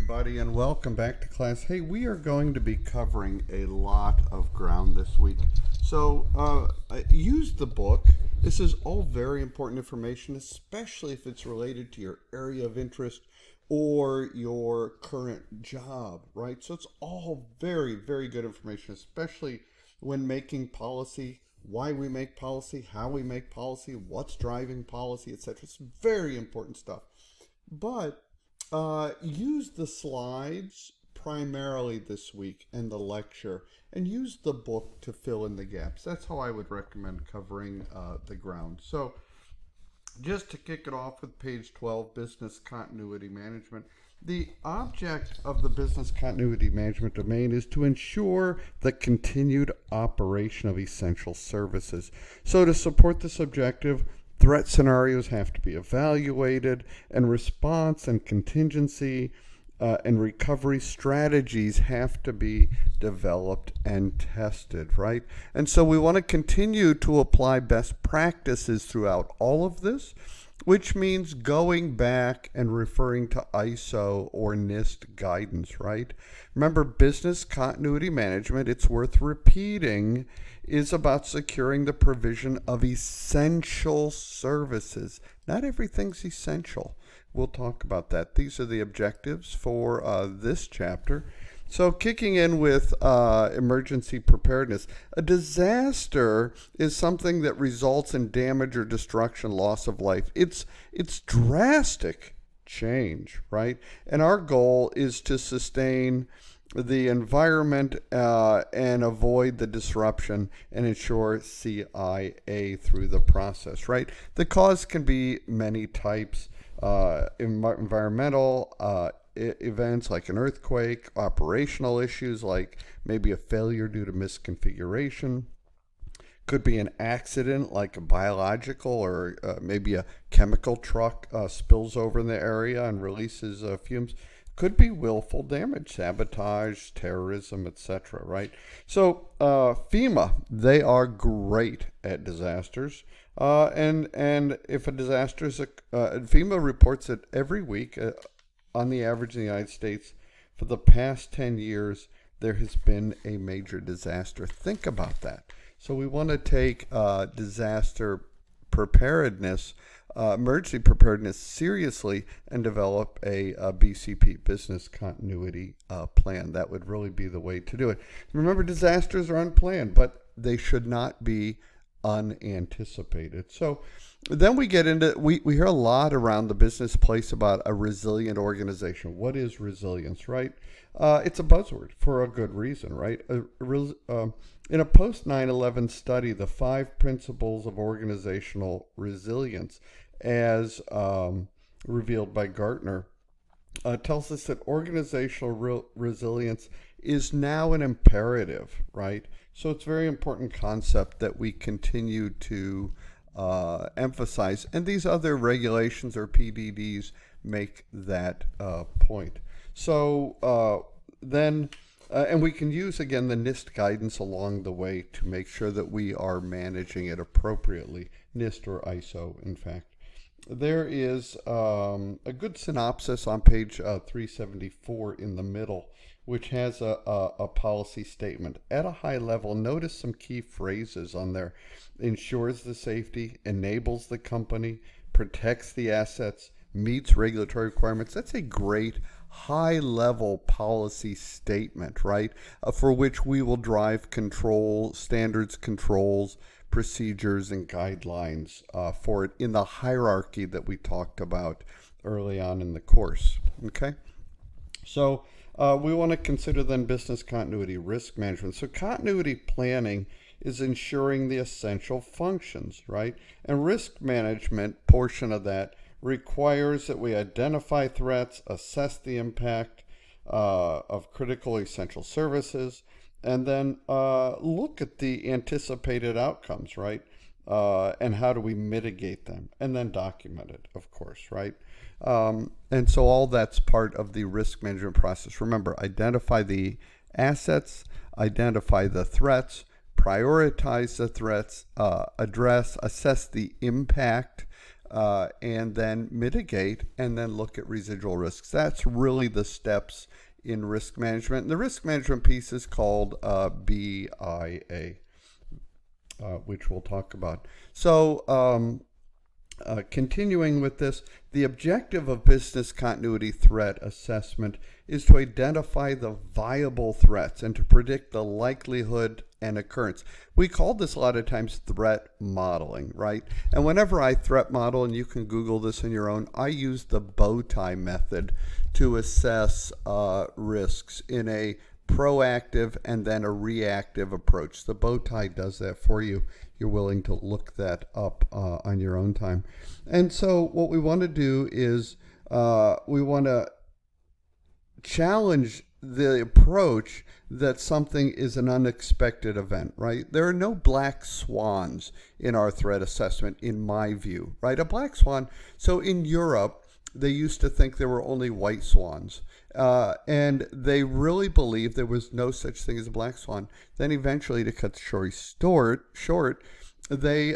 everybody, and welcome back to class. Hey, we are going to be covering a lot of ground this week. So use the book. This is all very important information, especially if it's related to your area of interest or your current job, right? So it's all very, very good information, especially when making policy, why we make policy, how we make policy, what's driving policy, etc. It's very important stuff. But use the slides primarily this week and the lecture, and use the book to fill in the gaps. That's how I would recommend covering the ground. So just to kick it off with page 12, Business Continuity Management. The object of the Business Continuity Management domain is to ensure the continued operation of essential services. So to support this objective, threat scenarios have to be evaluated, and response and contingency and recovery strategies have to be developed and tested, right? And so we want to continue to apply best practices throughout all of this, which means going back and referring to ISO or NIST guidance, right? Remember, business continuity management, it's worth repeating, is about securing the provision of essential services. Not everything's essential. We'll talk about that. These are the objectives for this chapter. So kicking in with emergency preparedness. A disaster is something that results in damage or destruction, loss of life. It's drastic change, right? And our goal is to sustain the environment and avoid the disruption and ensure CIA through the process, right? The cause can be many types, environmental events like an earthquake, operational issues like maybe a failure due to misconfiguration, could be an accident like a biological or maybe a chemical truck spills over in the area and releases fumes. Could be willful damage, sabotage, terrorism, etc., right? So FEMA, they are great at disasters. And if a disaster is FEMA reports it every week. On the average in the United States, for the past 10 years, there has been a major disaster. Think about that. So we want to take disaster preparedness, emergency preparedness seriously and develop a BCP, business continuity plan. That would really be the way to do it. Remember, disasters are unplanned, but they should not be unanticipated. So then we get into, we hear a lot around the business place about a resilient organization. What is resilience, right? It's a buzzword for a good reason, right? In a post 9/11 study, the 5 principles of organizational resilience, as revealed by Gartner, tells us that organizational resilience is now an imperative, right? So it's a very important concept that we continue to emphasize, and these other regulations or PDDs make that point. So and we can use again the NIST guidance along the way to make sure that we are managing it appropriately. NIST or ISO, in fact. There is a good synopsis on page 374 in the middle, which has a policy statement. At a high level, notice some key phrases on there. Ensures the safety, enables the company, protects the assets, meets regulatory requirements. That's a great high-level policy statement, right? For which we will drive control, standards, controls, procedures, and guidelines for it in the hierarchy that we talked about early on in the course, okay? So we want to consider then business continuity risk management. So continuity planning is ensuring the essential functions, right? And risk management portion of that requires that we identify threats, assess the impact of critical essential services, and then look at the anticipated outcomes, right? And how do we mitigate them? And then document it, of course, right? And so all that's part of the risk management process. Remember, identify the assets, identify the threats, prioritize the threats, assess the impact and then mitigate, and then look at residual risks. That's really the steps in risk management. And the risk management piece is called BIA, which we'll talk about. So continuing with this, the objective of business continuity threat assessment is to identify the viable threats and to predict the likelihood and occurrence. We call this a lot of times threat modeling, right? And whenever I threat model, and you can Google this on your own, I use the bow tie method to assess risks in a proactive and then a reactive approach. The bow tie does that for you. You're willing to look that up on your own time. And so what we want to do is we want to challenge the approach that something is an unexpected event, right? There are no black swans in our threat assessment, in my view, right? A black swan, so in Europe, they used to think there were only white swans. And they really believed there was no such thing as a black swan. Then eventually, to cut the story short, they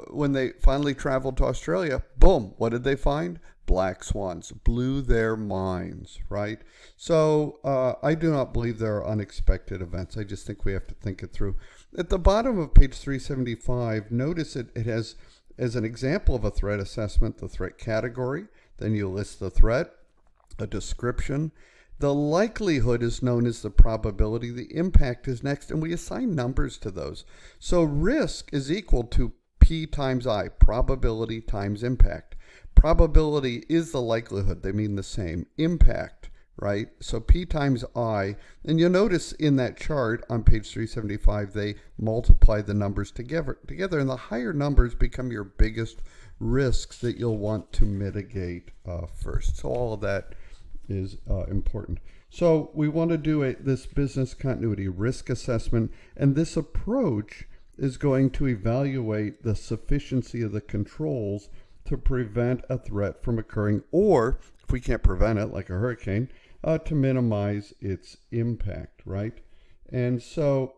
when they finally traveled to Australia, boom, what did they find? Black swans. Blew their minds, right? So I do not believe there are unexpected events. I just think we have to think it through. At the bottom of page 375, notice it has, as an example of a threat assessment, the threat category. Then you list the threat, a description. The likelihood is known as the probability. The impact is next, and we assign numbers to those. So risk is equal to P times I, probability times impact. Probability is the likelihood. They mean the same. Impact, right? So P times I, and you'll notice in that chart on page 375, they multiply the numbers together, and the higher numbers become your biggest risks that you'll want to mitigate first. So all of that is important. So we want to do this business continuity risk assessment, and this approach is going to evaluate the sufficiency of the controls to prevent a threat from occurring, or if we can't prevent it, like a hurricane, to minimize its impact, right? And so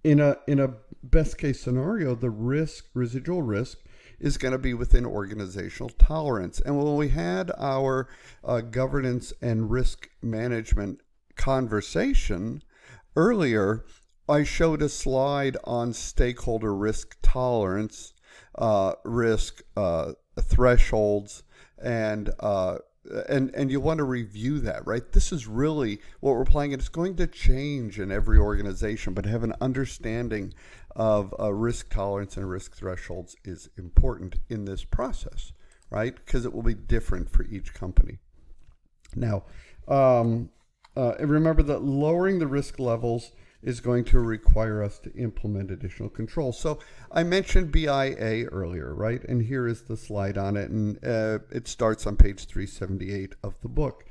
in a best case scenario, the residual risk is going to be within organizational tolerance. And when we had our governance and risk management conversation earlier, I showed a slide on stakeholder risk tolerance, risk thresholds, and you want to review that, right? This is really what we're playing, and it's going to change in every organization, but have an understanding of risk tolerance and risk thresholds is important in this process, right? Because it will be different for each company. Now, remember that lowering the risk levels is going to require us to implement additional controls. So I mentioned BIA earlier, right? And here is the slide on it, and it starts on page 378 of the book.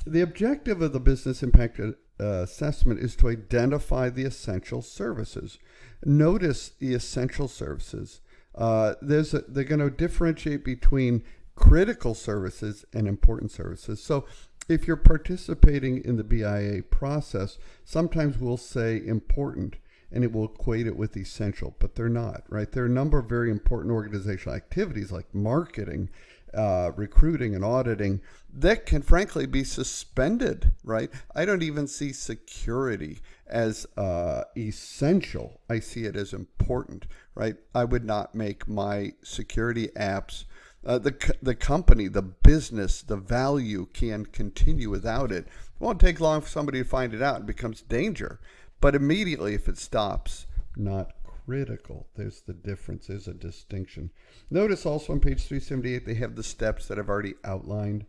The objective of the business impact assessment is to identify the essential services. Notice the essential services. They're going to differentiate between critical services and important services. So if you're participating in the BIA process, sometimes we'll say important and it will equate it with essential, but they're not, right? There are a number of very important organizational activities like marketing, recruiting, and auditing that can frankly be suspended, right? I don't even see security as essential. I see it as important, right? I would not make my security apps the company, the business, the value can continue without it. It won't take long for somebody to find it out. It becomes danger. But immediately, if it stops, not critical. There's the difference. There's a distinction. Notice also on page 378, they have the steps that I've already outlined.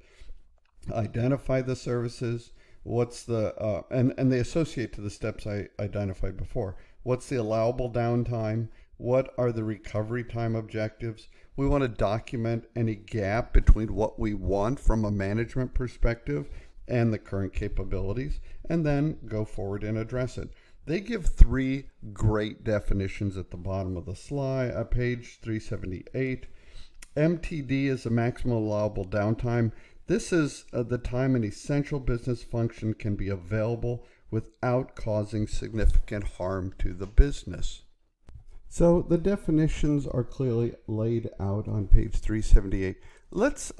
Identify the services. What's the, and they associate to the steps I identified before. What's the allowable downtime? What are the recovery time objectives? We want to document any gap between what we want from a management perspective and the current capabilities, and then go forward and address it. They give three great definitions at the bottom of the slide, page 378. MTD is the maximum allowable downtime. This is the time an essential business function can be available without causing significant harm to the business. So the definitions are clearly laid out on page 378. Let's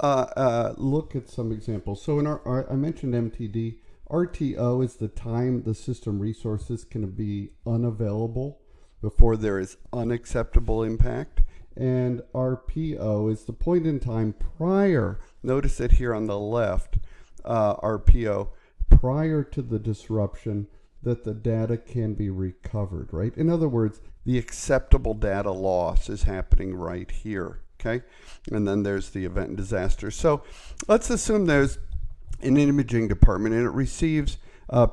look at some examples. So in I mentioned MTD. RTO is the time the system resources can be unavailable before there is unacceptable impact. And RPO is the point in time prior, notice it here on the left, RPO, prior to the disruption that the data can be recovered, right? In other words, the acceptable data loss is happening right here, okay? And then there's the event and disaster. So let's assume there's an imaging department and it receives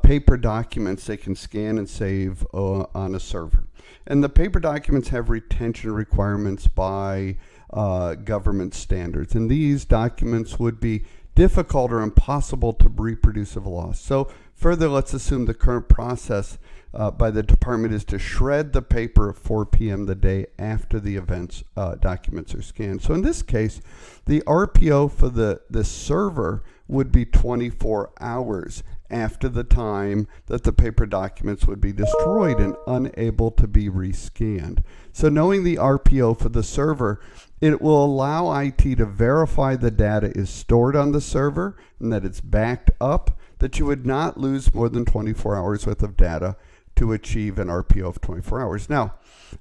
paper documents they can scan and save on a server. And the paper documents have retention requirements by government standards. And these documents would be difficult or impossible to reproduce if lost. So further, let's assume the current process by the department is to shred the paper at 4 p.m. the day after the event's documents are scanned. So in this case, the RPO for the server would be 24 hours after the time that the paper documents would be destroyed and unable to be rescanned. So knowing the RPO for the server, it will allow IT to verify the data is stored on the server and that it's backed up, that you would not lose more than 24 hours worth of data to achieve an RPO of 24 hours. Now,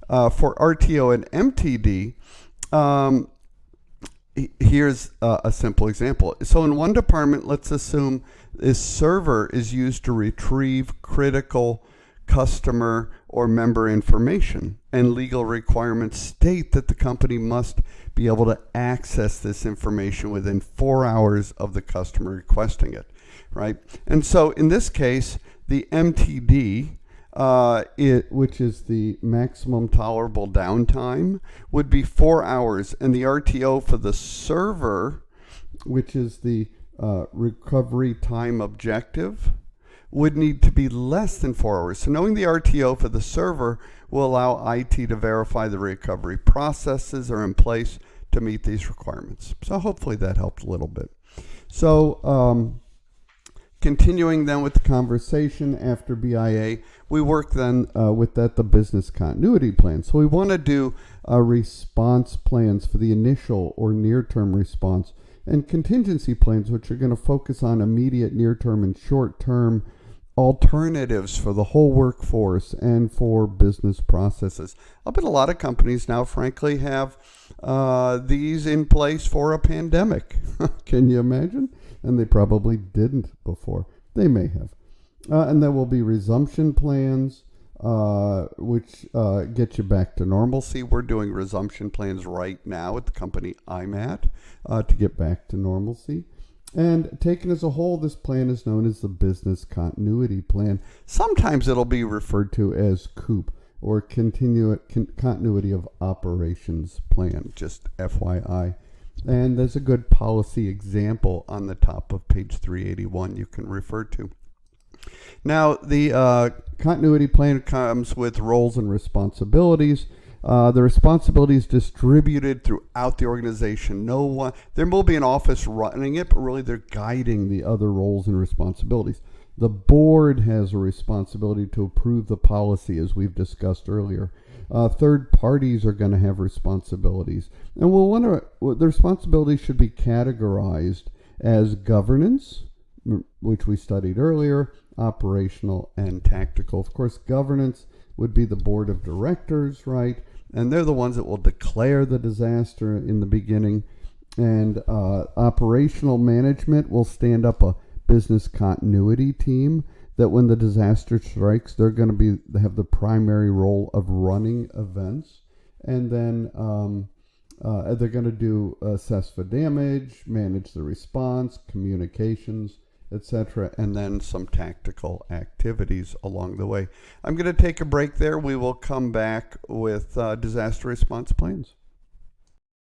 for RTO and MTD, here's a simple example. So in one department, let's assume this server is used to retrieve critical customer or member information, and legal requirements state that the company must be able to access this information within 4 hours of the customer requesting it, right? And so in this case, the MTD, which is the maximum tolerable downtime, would be 4 hours, and the RTO for the server, which is the recovery time objective, would need to be less than 4 hours. So knowing the RTO for the server will allow IT to verify the recovery processes are in place to meet these requirements. So hopefully that helped a little bit. So continuing then with the conversation after BIA, we work then with the business continuity plan. So we want to do response plans for the initial or near-term response, and contingency plans, which are going to focus on immediate, near-term, and short-term alternatives for the whole workforce and for business processes. I bet a lot of companies now, frankly, have these in place for a pandemic. Can you imagine? And they probably didn't before. They may have. And there will be resumption plans, which get you back to normalcy. We're doing resumption plans right now at the company I'm at to get back to normalcy. And taken as a whole, this plan is known as the business continuity plan. Sometimes it'll be referred to as COOP, or continuity of operations plan, just FYI. And there's a good policy example on the top of page 381 you can refer to. Now, the continuity plan comes with roles and responsibilities. The responsibility is distributed throughout the organization. There will be an office running it, but really they're guiding the other roles and responsibilities. The board has a responsibility to approve the policy, as we've discussed earlier. Third parties are going to have responsibilities. And the responsibilities should be categorized as governance, which we studied earlier, operational, and tactical. Of course, governance would be the board of directors, right? And they're the ones that will declare the disaster in the beginning. And operational management will stand up a business continuity team that when the disaster strikes, they're going to have the primary role of running events. And then they're going to assess for damage, manage the response, communications, etc., and then some tactical activities along the way. I'm going to take a break there. We will come back with disaster response plans.